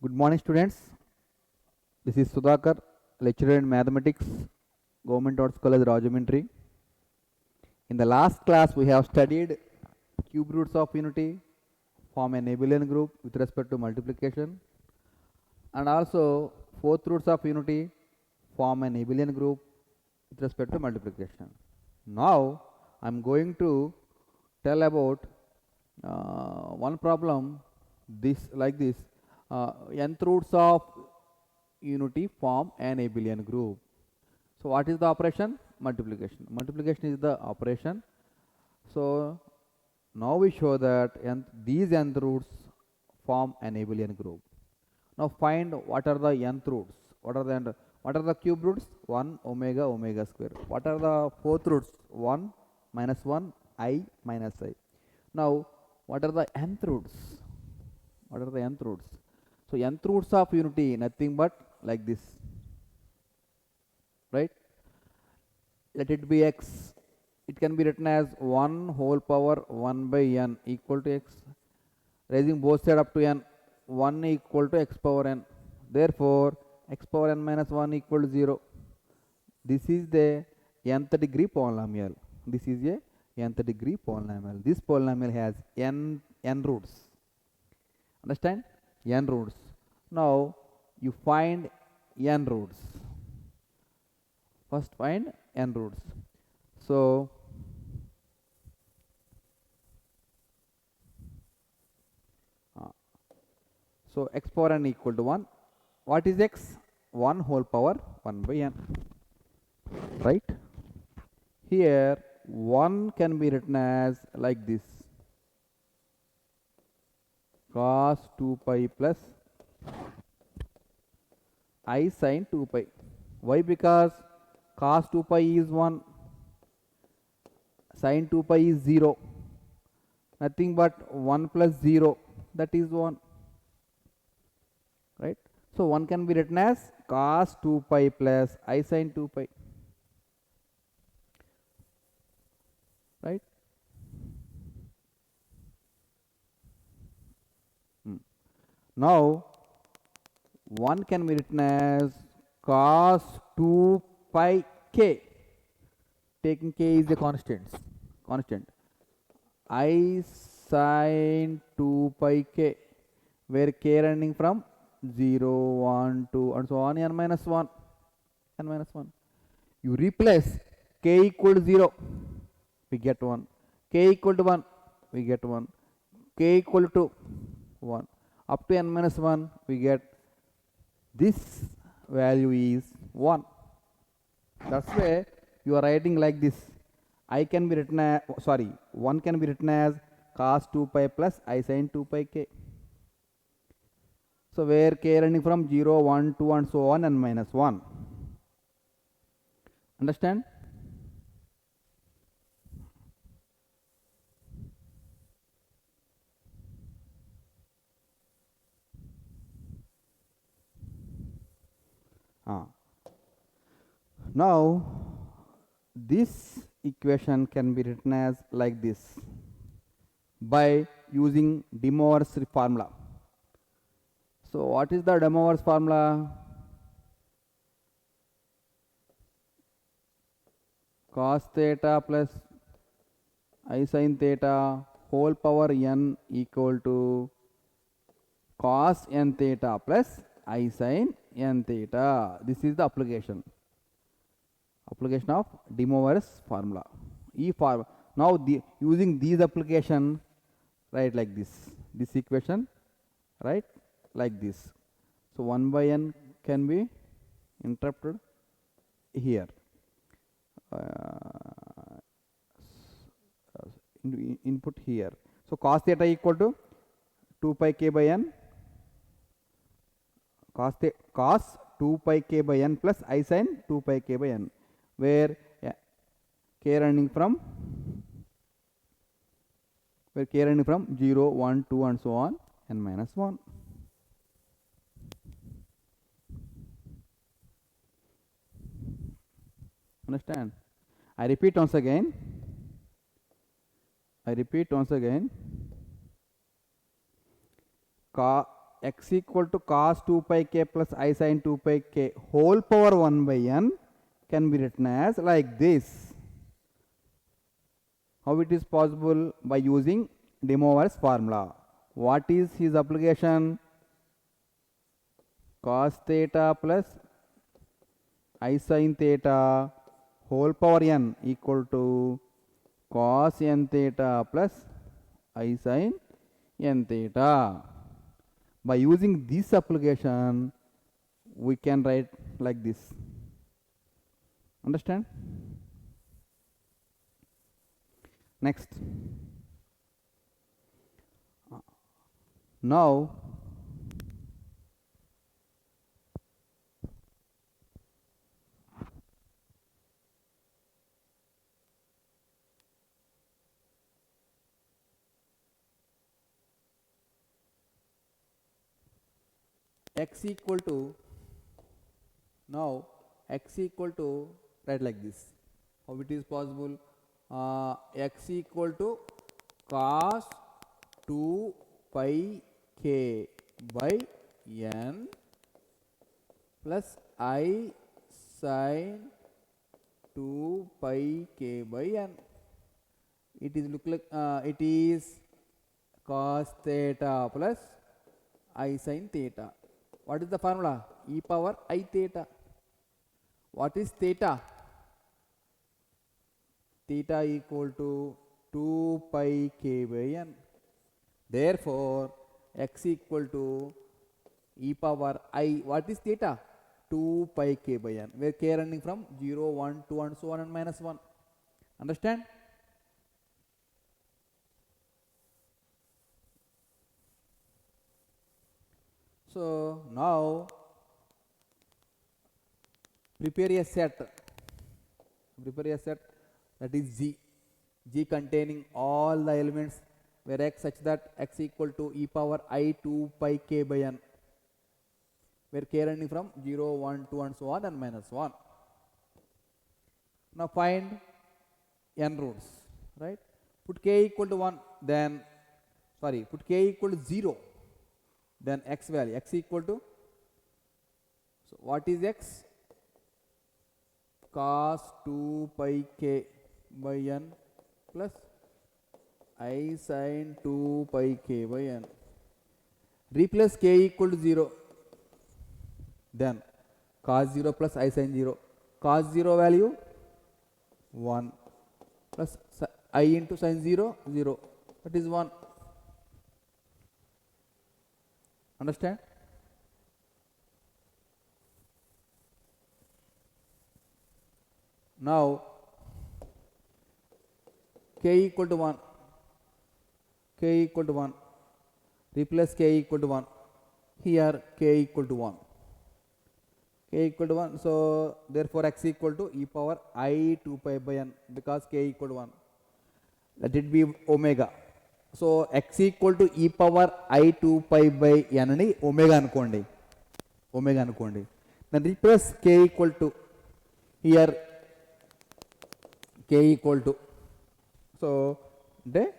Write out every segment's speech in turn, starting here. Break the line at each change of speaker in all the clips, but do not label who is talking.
Good morning, students. This is Sudhakar, lecturer in mathematics, Government Arts College, Rajahmundry. In the last class, we have studied cube roots of unity, form an abelian group with respect to multiplication, and also fourth roots of unity, form an abelian group with respect to multiplication. Now, I am going to tell about one problem like this. Nth roots of unity form an abelian group. So what is the operation? Multiplication. Multiplication is the operation. So now we show that these nth roots form an abelian group. Now find what are the nth roots. What are the cube roots? 1 omega omega square. What are the fourth roots? 1 minus 1 I minus I. Now what are the nth roots? What are the nth roots? So nth roots of unity nothing but like this, right? Let it be x. It can be written as 1 whole power 1 by n equal to x. Raising both sides up to n, 1 equal to x power n. Therefore, x power n minus 1 equal to 0. This is the nth degree polynomial. This is a nth degree polynomial. This polynomial has n roots. Understand? N roots. Now you find n roots. First find n roots. So x power n equal to 1. What is x? 1 whole power 1 by n. Right? Here 1 can be written as like this. Cos 2 pi plus I sin 2 pi. Why? Because cos 2 pi is 1, sin 2 pi is 0. Nothing but 1 plus 0, that is 1. Right? So 1 can be written as cos 2 pi plus I sin 2 pi. Right? Now 1 can be written as cos 2 pi k. Taking k is a constant. I sin 2 pi k, where k running from 0, 1, 2 and so on, n minus 1. You replace k equal to 0, we get 1. K equal to 1, we get 1. K equal to 1. Up to n minus 1, we get this value is 1. That's why you are writing like this. I can be written as, 1 can be written as cos 2 pi plus I sin 2 pi k. So where k running from 0, 1, 2 and so on, n minus 1. Understand? Now this equation can be written as like this by using De Moivre's formula. So what is the De Moivre's formula? Cos theta plus I sin theta whole power n equal to cos n theta plus I sin n theta. This is the application of De Moivre's formula. Now using these application, write like this. This equation, right, like this. So 1 by n can be interpreted here. Input here. So cos theta equal to 2 pi k by n. Cos 2 pi k by n plus I sin 2 pi k by n, where k running from 0, 1, 2 and so on, n minus 1. Understand? I repeat once again. x equal to cos 2 pi k plus I sin 2 pi k whole power 1 by n can be written as like this. How it is possible? By using de Moivre's formula. What is his application? Cos theta plus I sin theta whole power n equal to cos n theta plus I sin n theta. By using this application, we can write like this. Understand? Next. Now, x equal to, now x equal to, write like this. How it is possible? X equal to cos 2 pi k by n plus I sin 2 pi k by n. It is look like it is cos theta plus I sin theta. What is the formula? E power I theta. What is theta? Theta equal to 2 pi k by n. Therefore, x equal to e power I. What is theta? 2 pi k by n. Where k running from 0, 1, 2 and so on and minus 1. Understand? So, now prepare a set that is G containing all the elements where x such that x equal to e power I 2 pi k by n, where k running from 0, 1, 2 and so on and minus 1. Now find n roots, right? Put k equal to 1, then put k equal to 0, then x value, x equal to, so what is x? Cos 2 pi k by n plus I sin 2 pi k by n. Replace k equal to 0, then cos 0 plus I sin 0. Cos 0 value 1 plus I into sin 0, 0. That is 1. Understand? Now k equal to 1, k equal to 1, replace k equal to 1, here k equal to 1, k equal to 1, so therefore x equal to e power I 2 pi by n, because k equal to 1, let it be omega. So x equal to e power I 2 pi by n ni omega anukondi, then replace k equal to, here k equal to, so de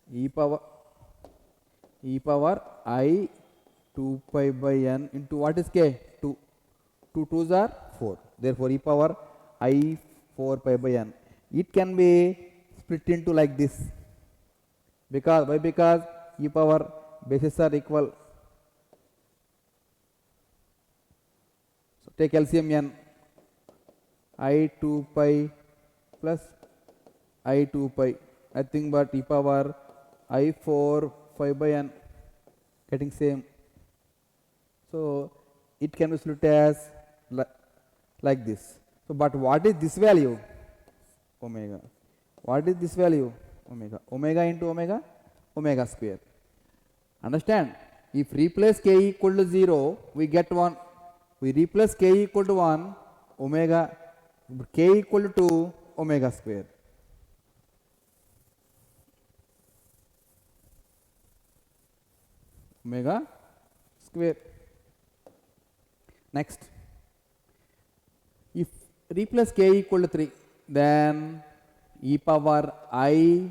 e power I 2 pi by n into what is k? 2. 2 2s are 4. Therefore e power I 4 pi by n. It can be split into like this. Because why? Because e power bases are equal. So take LCM n. I 2 pi plus I 2 pi, nothing but e power I 4 pi by n, getting same. So it can be split as like this. So but what is this value? Omega. What is this value? Omega. Omega into omega, omega square. Understand? If replace k equal to 0, we get 1. We replace k equal to 1, omega, k equal to 2, omega square. Omega square. Next, if replace k equal to 3, then e power I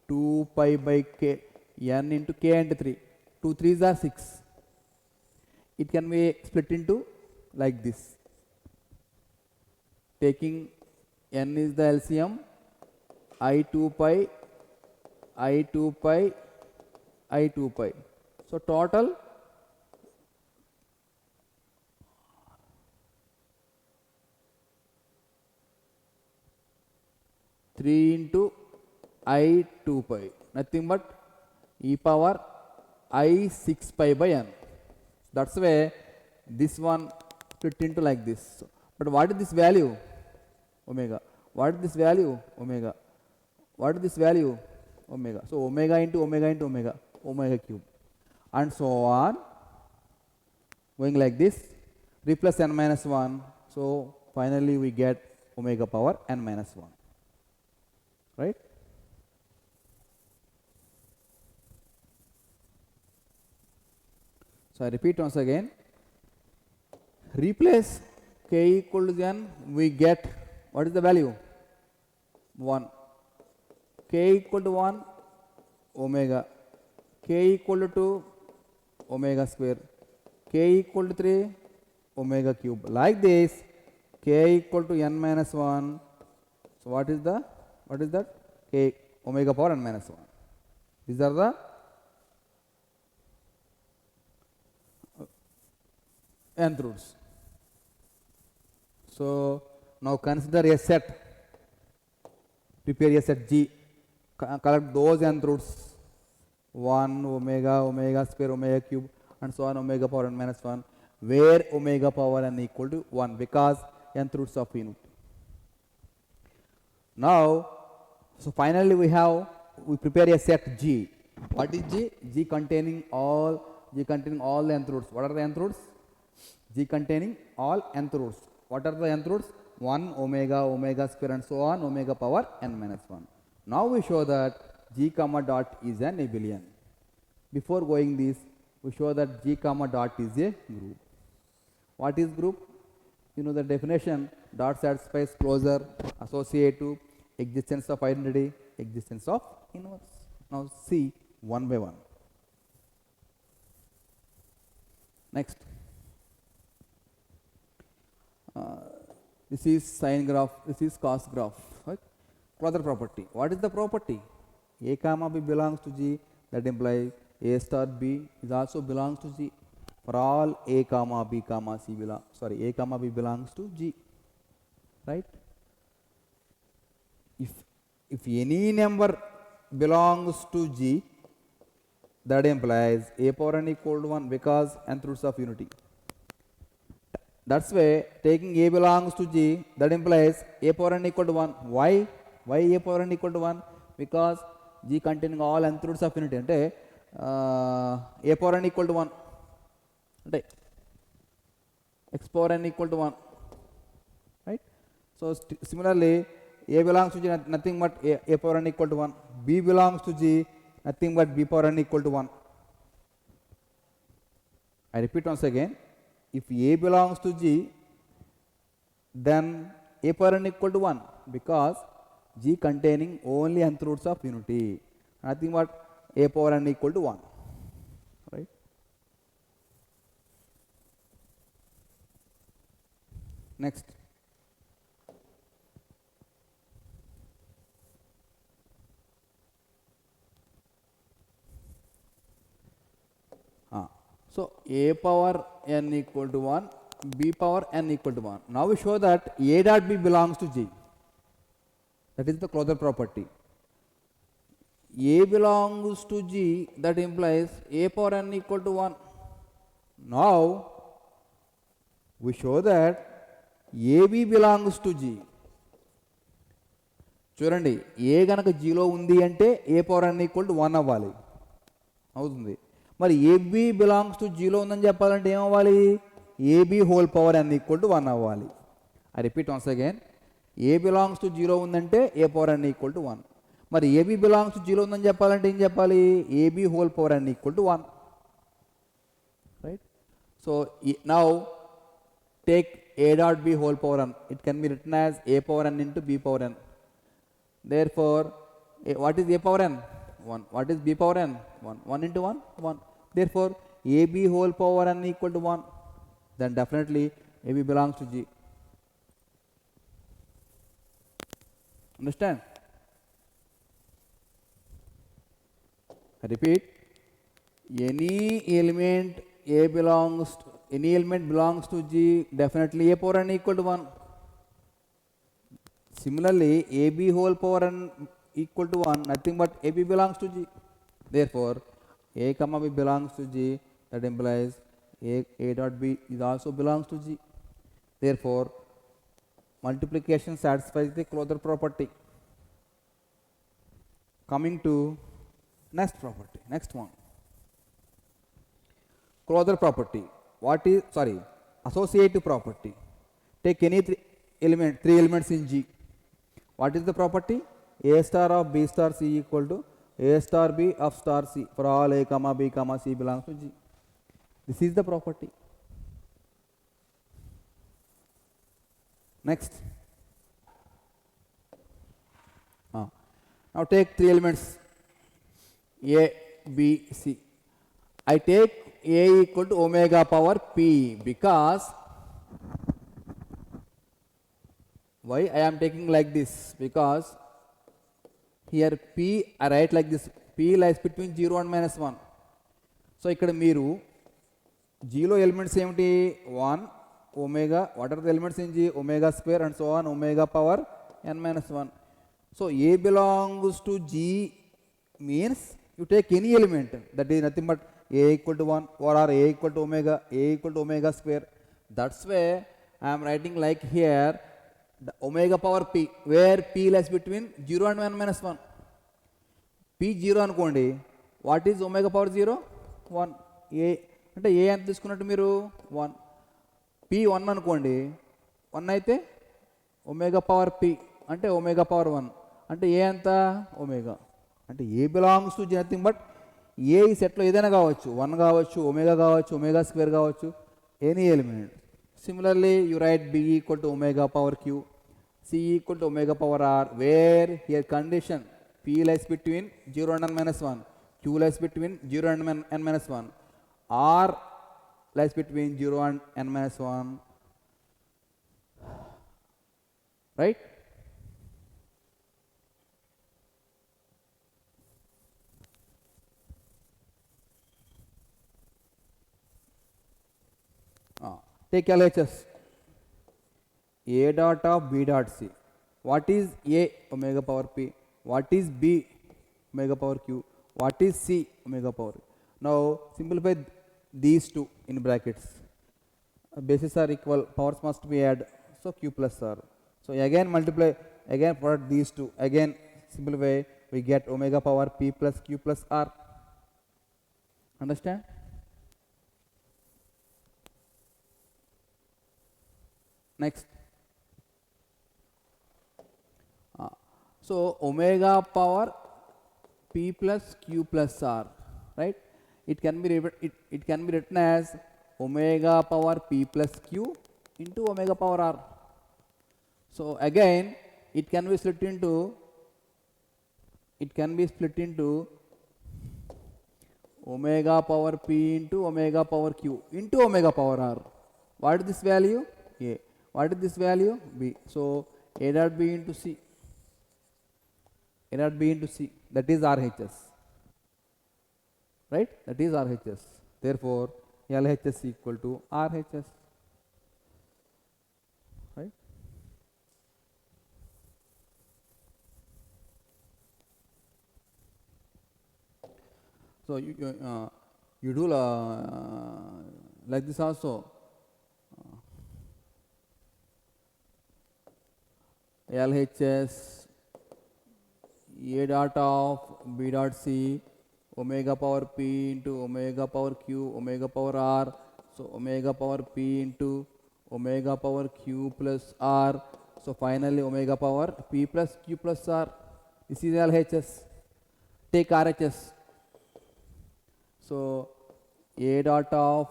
2 pi by k n into k and 3. 2 3s are 6. It can be split into like this. Taking n is the LCM, I 2 pi, I 2 pi, I 2 pi. So total 3 into I 2 pi, nothing but e power I 6 pi by n. That's why this one split into like this. But what is this value? Omega. What is this value? Omega. What is this value? Omega. So omega into omega into omega, omega cube, and so on, going like this. Replace n minus 1. So finally we get omega power n minus 1. Right? So I repeat once again. Replace k equal to n, we get, what is the value? 1. K equal to 1, omega. K equal to 2, omega square. K equal to 3, omega cube. Like this, k equal to n minus 1. So what is that? K, omega power n minus 1. These are the nth roots. So now consider a set. Prepare a set G. Collect those nth roots. 1 omega, omega square, omega cube, and so on, omega power n minus 1, where omega power n equal to 1, because nth roots of unit. Now, so finally we prepare a set G. What is G? G containing all the nth roots. What are the nth roots? G containing all nth roots. What are the nth roots? 1 omega, omega square, and so on, omega power n minus 1. Now we show that G comma dot is an abelian. Before going this, we show that G comma dot is a group. What is group? You know the definition. Dot satisfies closure, associative, existence of identity, existence of inverse. Now see one by one. Next. This is sine graph, this is cos graph. Right? Closure property. What is the property? A comma B belongs to G. That implies A star B is also belongs to G. For all A comma B comma C A comma B belongs to G. Right? If any number belongs to G, that implies A power n equal to 1, because nth roots of unity. That's why taking A belongs to G, that implies A power n equal to 1. Why? Why A power n equal to 1? Because G containing all nth roots of unity. Ante A power n equal to 1. Ante X power n equal to 1. Right? So similarly, A belongs to G, nothing but A power n equal to 1. B belongs to G, nothing but B power n equal to 1. I repeat once again. If A belongs to G, then A power n equal to 1, because G containing only nth roots of unity, nothing but A power n equal to 1. Right? Next. So A power n equal to 1, B power n equal to 1. Now we show that A dot B belongs to G. That is the closure property. A belongs to G, that implies A power n equal to 1. Now we show that AB belongs to G. చూడండి, ఏ గనక జీలో ఉంది అంటే ఏ power n equal to 1 అవ్వాలి, అవుతుంది. మరి AB belongs to జీలో ఉందని చెప్పాలంటే ఏమవ్వాలి? A B whole power n equal to 1 అవ్వాలి. I repeat once again. A belongs to జీలో ఉందంటే A power n equal to 1. మరి ఏబి బిలాంగ్స్ టు జీలో ఉందని చెప్పాలంటే ఏం చెప్పాలి? A B whole power n equal to 1. Right? So now take A dot B whole power n. It can be written as A power n into B power n. Therefore, what is A power n? 1. What is b power n? 1. 1 into 1? 1. Therefore, ab whole power n equal to 1. Then definitely ab belongs to G. Understand? I repeat, any element belongs to G, definitely a power n equal to 1. Similarly, ab whole power n equal to 1, nothing but ab belongs to G. Therefore, a comma b belongs to G, that implies a dot b is also belongs to G. Therefore, multiplication satisfies the closure property. Coming to next property, next one. Closure property. Associative property. Take any three elements in G. What is the property? A star of B star C equal to A star B of star C for all A comma B comma C belongs to G. This is the property. Next. Now take three elements A, B, C. I take A equal to omega power P because why I am taking like this? Because here P I write like this. P lies between 0 and minus 1. So ikkada meeru G lo elements emti 1 omega, what are the elements in G? Omega square and so on, omega power n minus 1. So A belongs to G means you take any element, that is nothing but A equal to 1 or A equal to omega square. That's why I am writing like here the omega power P, where P lies between 0 and 1 minus 1. P 0 అనుకోండి, what is omega power 0? 1. A అంటే A ఎంత తీసుకున్నట్టు మీరు 1. P 1 అనుకోండి, 1 అయితే omega power P అంటే omega power 1 అంటే A ఎంత omega. అంటే A belongs to nothing but ఏ ఈ సెట్లో ఏదైనా కావచ్చు, 1 కావచ్చు, ఒమేగా కావచ్చు, ఒమేగా స్క్వేర్ కావచ్చు, any element. Similarly, you write B equal to omega power Q, C equal to omega power R, where here condition P lies between 0 and n minus 1, Q lies between 0 and n minus 1, R lies between 0 and n minus 1, right? Take LHS. A dot of B dot C. What is A? Omega power P. What is B? Omega power Q. What is C? Omega power. Now simplify these two in brackets. Bases are equal, powers must be added, so Q plus R. So again multiply, again for these two, again simplify, we get omega power P plus Q plus R. Understand? Next. So omega power P plus Q plus R, right? It can be written as omega power P plus Q into omega power R. So again it can be split into omega power P into omega power Q into omega power R. What is this value? A. What is this value? B. So A dot B into C. A dot B into C. That is RHS. Right? That is RHS. Therefore, LHS equal to RHS. Right? So you do like this also. LHS A dot of B dot C omega power P into omega power Q omega power R. So omega power P into omega power Q plus R. So finally omega power P plus Q plus R. This is LHS. Take RHS. So A dot of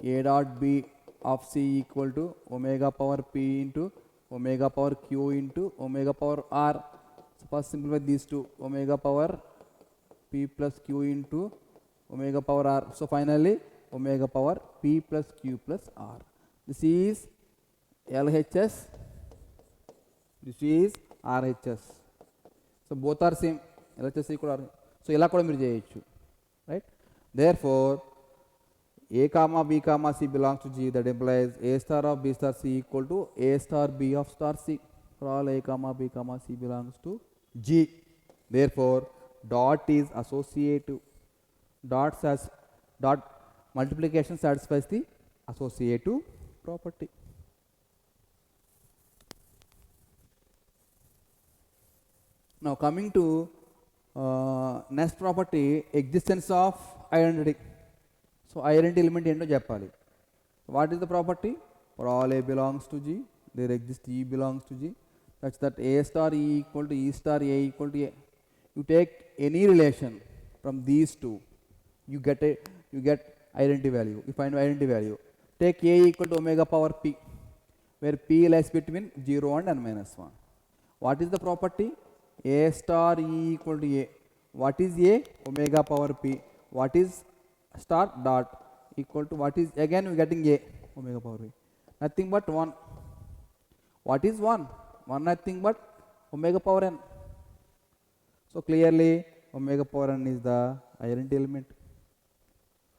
A dot B of C equal to omega power P into omega power q into omega power r. So first simplify these two, omega power p plus q into omega power r. So finally omega power p plus q plus r. This is LHS, this is RHS. So both are same, LHS equal R. So ఇలా కూడా మీరు చేయొచ్చు, right? Therefore a comma b comma c belongs to G, that implies a star of b star c equal to a star b of star c. For all a comma b comma c belongs to G. Therefore dot is associative. Dot multiplication satisfies the associative property. Now coming to next property, existence of identity. So identity element ento cheppali. What is the property? For all a belongs to G, there exists E belongs to G, such that a star E equal to E star A equal to A. You take any relation from these two, you get identity value. You find identity value. Take A equal to omega power P, where P lies between 0 and n minus 1. What is the property? A star E equal to A. What is A? Omega power P. What is star dot equal to, what is, again we getting A, omega power P. Nothing but 1. What is 1? 1 nothing but omega power n. So clearly omega power n is the identity element.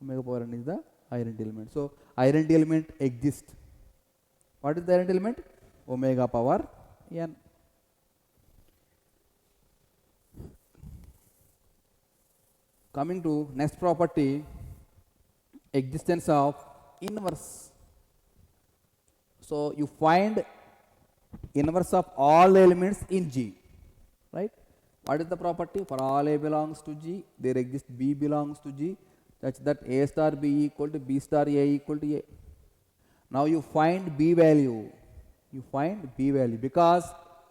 Omega power n is the identity element. So identity element exists. What is the identity element? Omega power n. Coming to next property, existence of inverse. So you find inverse of all the elements in G, right? What is the property? For all A belongs to G, there exists B belongs to G, such that A star B equal to B star A equal to A. Now you find B value. You find B value because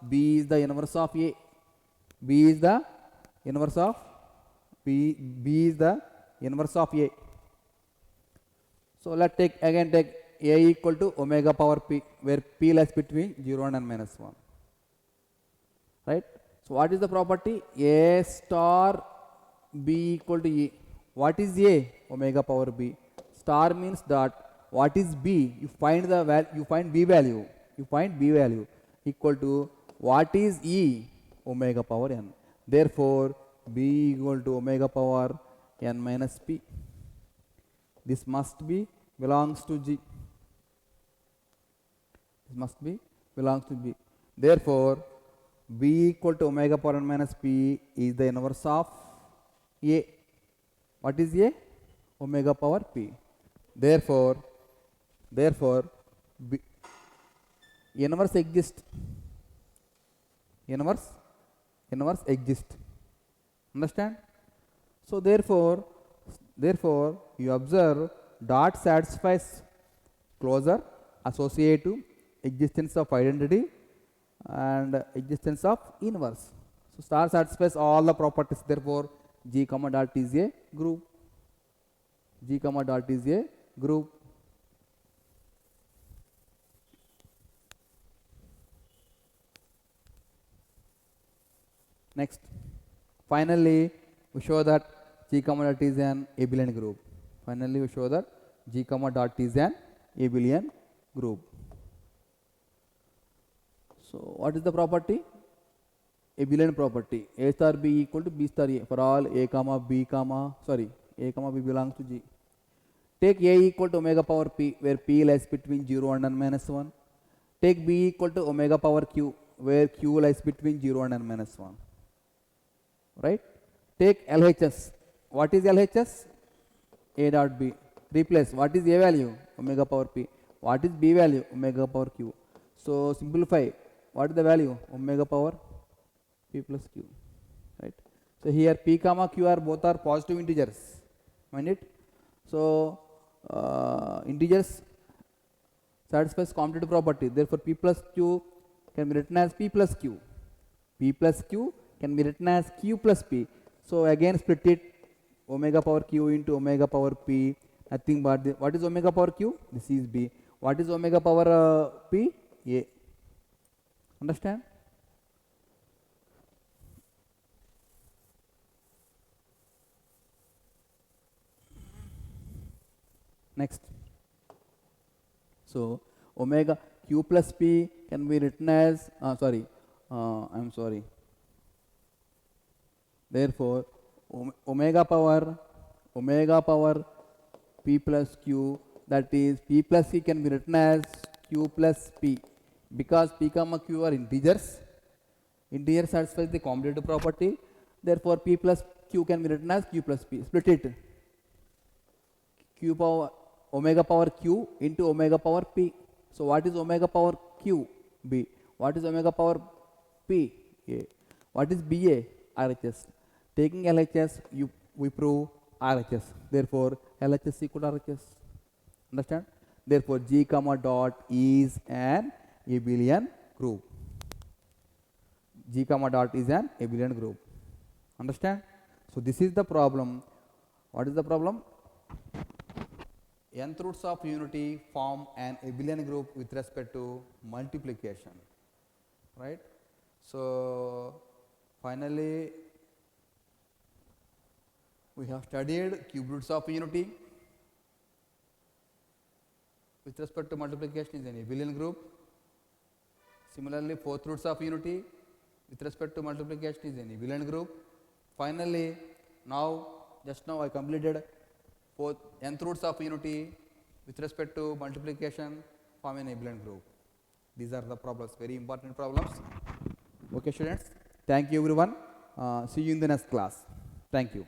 B is the inverse of A. B is the inverse of B is the inverse of A. So let's take A equal to omega power P, where P lies between 0 and n minus 1. Right? So what is the property? A star B equal to E. What is A? Omega power B. Star means dot. What is B? You find the value. You find B value. You find B value equal to what is E? Omega power n. Therefore B equal to omega power n minus P. This must be belongs to G. This must be belongs to B. Therefore B equal to omega power n minus P is the inverse of A. What is A? Omega power P. Therefore B, inverse exists. Inverse exists. Understand? So therefore you observe dot satisfies closure, associative, existence of identity, and existence of inverse. So star satisfies all the properties. Therefore G comma dot is a group. G comma dot is a group. Next, finally we show that G comma dot is an abelian group. Finally we show that G comma dot is an abelian group. So what is the property? Abelian property. A star B equal to B star A for all A comma B belongs to G. Take A equal to omega power P, where P lies between 0 and n minus 1. Take B equal to omega power Q, where Q lies between 0 and n minus 1. Right? Take LHS. What is LHS? A dot B. Replace. What is A value? Omega power P. What is B value? Omega power Q. So simplify. What is the value? Omega power P plus Q. Right? So here P comma Q are both are positive integers. Mind it? So integers satisfies commutative property. Therefore P plus Q can be written as P plus Q. P plus Q can be written as Q plus P. So again split it, omega power Q into omega power P. Nothing but what is omega power Q? This is B. What is omega power P? A. Understand? Next. So omega q plus p can be written as I'm sorry. Therefore, omega power p plus q, that is p plus c, can be written as q plus p, because p comma q are integers. Integer satisfies the commutative property. Therefore, p plus q can be written as q plus p. Split it. Q power omega power q into omega power p. So what is omega power q? B. What is omega power p? A. What is BA? RHS. Taking LHS, we prove RHS. Therefore, LHS equal to RHS. Understand? Therefore, G comma dot is an abelian group. G comma dot is an abelian group. Understand? So this is the problem. What is the problem? Nth roots of unity form an abelian group with respect to multiplication, right? So finally we have studied cube roots of unity with respect to multiplication is an abelian group. Similarly, fourth roots of unity with respect to multiplication is an abelian group. Finally, just now I completed fourth nth roots of unity with respect to multiplication form an abelian group. These are the problems, very important problems. Okay, students. Thank you, everyone. See you in the next class. Thank you.